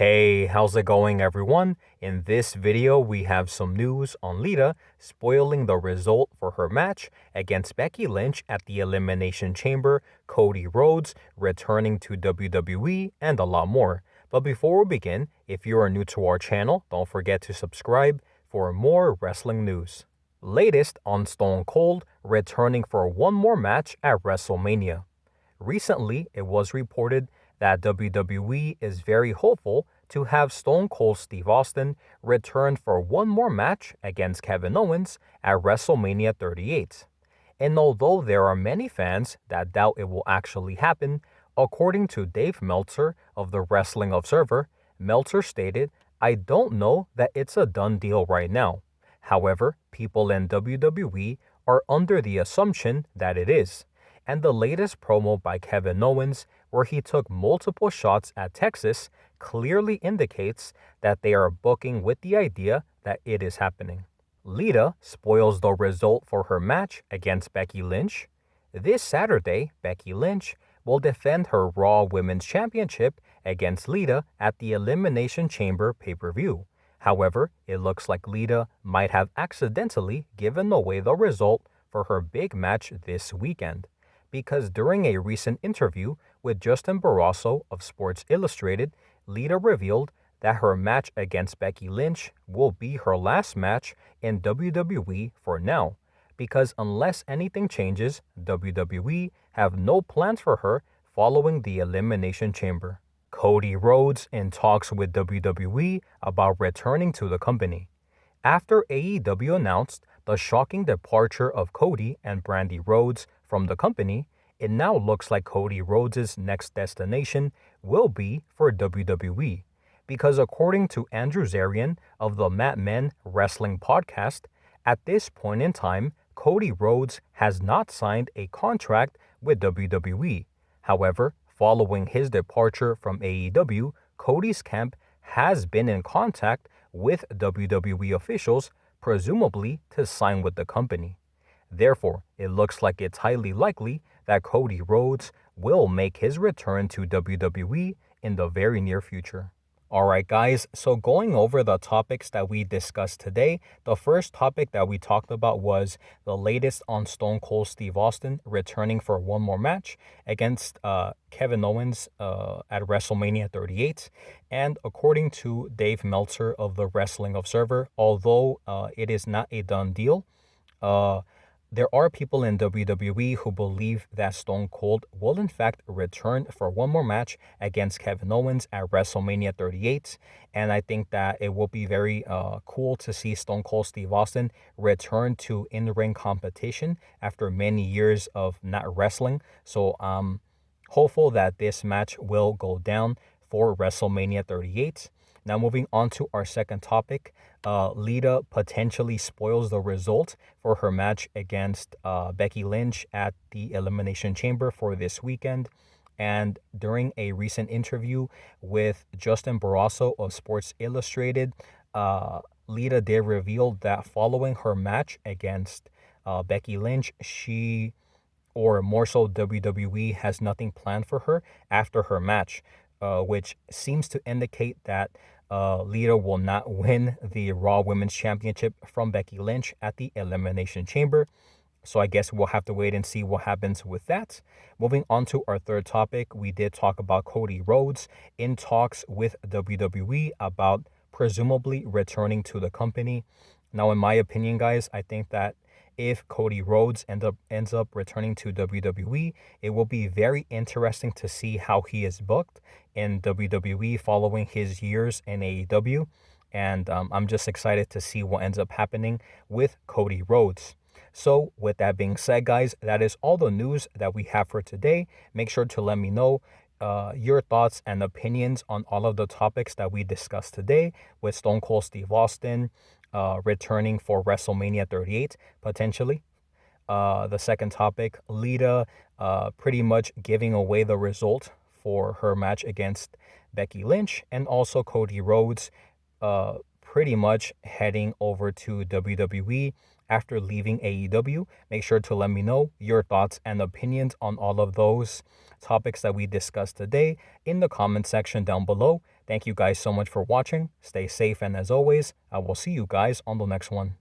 Hey, how's it going, everyone? In this video, we have some news on Lita spoiling the result for her match against Becky Lynch at the Elimination Chamber, Cody Rhodes returning to WWE, and a lot more. But before we begin, if you are new to our channel, don't forget to subscribe for more wrestling news. Latest on Stone Cold returning for one more match at WrestleMania. Recently, it was reported that WWE is very hopeful to have Stone Cold Steve Austin return for one more match against Kevin Owens at WrestleMania 38. And although there are many fans that doubt it will actually happen, according to Dave Meltzer of the Wrestling Observer, Meltzer stated, "I don't know that it's a done deal right now. However, people in WWE are under the assumption that it is." And the latest promo by Kevin Owens, where he took multiple shots at Texas, clearly indicates that they are booking with the idea that it is happening. Lita spoils the result for her match against Becky Lynch. This Saturday, Becky Lynch will defend her Raw Women's Championship against Lita at the Elimination Chamber pay-per-view. However, it looks like Lita might have accidentally given away the result for her big match this weekend, because during a recent interview with Justin Barrasso of Sports Illustrated, Lita revealed that her match against Becky Lynch will be her last match in WWE for now, because unless anything changes, WWE have no plans for her following the Elimination Chamber. Cody Rhodes in talks with WWE about returning to the company. After AEW announced the shocking departure of Cody and Brandy Rhodes from the company, it now looks like Cody Rhodes' next destination will be for WWE, because according to Andrew Zarian of the Mat Men Wrestling Podcast, at this point in time, Cody Rhodes has not signed a contract with WWE. However, following his departure from AEW, Cody's camp has been in contact with WWE officials, presumably to sign with the company. Therefore, it looks like it's highly likely that Cody Rhodes will make his return to WWE in the very near future. Alright guys, so going over the topics that we discussed today, the first topic that we talked about was the latest on Stone Cold Steve Austin returning for one more match against Kevin Owens at WrestleMania 38. And according to Dave Meltzer of the Wrestling Observer, although it is not a done deal, there are people in WWE who believe that Stone Cold will in fact return for one more match against Kevin Owens at WrestleMania 38. And I think that it will be very cool to see Stone Cold Steve Austin return to in-ring competition after many years of not wrestling. So I'm hopeful that this match will go down for WrestleMania 38. Now moving on to our second topic, Lita potentially spoils the result for her match against Becky Lynch at the Elimination Chamber for this weekend. And during a recent interview with Justin Barrasso of Sports Illustrated, Lita did reveal that following her match against Becky Lynch, she, or more so WWE, has nothing planned for her after her match, which seems to indicate that Lita will not win the Raw Women's Championship from Becky Lynch at the Elimination Chamber. So I guess we'll have to wait and see what happens with that. Moving on to our third topic, we did talk about Cody Rhodes in talks with WWE about presumably returning to the company. Now, in my opinion, guys, I think that if Cody Rhodes ends up returning to WWE, it will be very interesting to see how he is booked in WWE following his years in AEW. And I'm just excited to see what ends up happening with Cody Rhodes. So with that being said, guys, that is all the news that we have for today. Make sure to let me know your thoughts and opinions on all of the topics that we discussed today with Stone Cold Steve Austin returning for WrestleMania 38, potentially. The second topic, Lita pretty much giving away the result for her match against Becky Lynch, and also Cody Rhodes pretty much heading over to WWE after leaving AEW. Make sure to let me know your thoughts and opinions on all of those topics that we discussed today in the comment section down below. Thank you guys so much for watching. Stay safe, and as always, I will see you guys on the next one.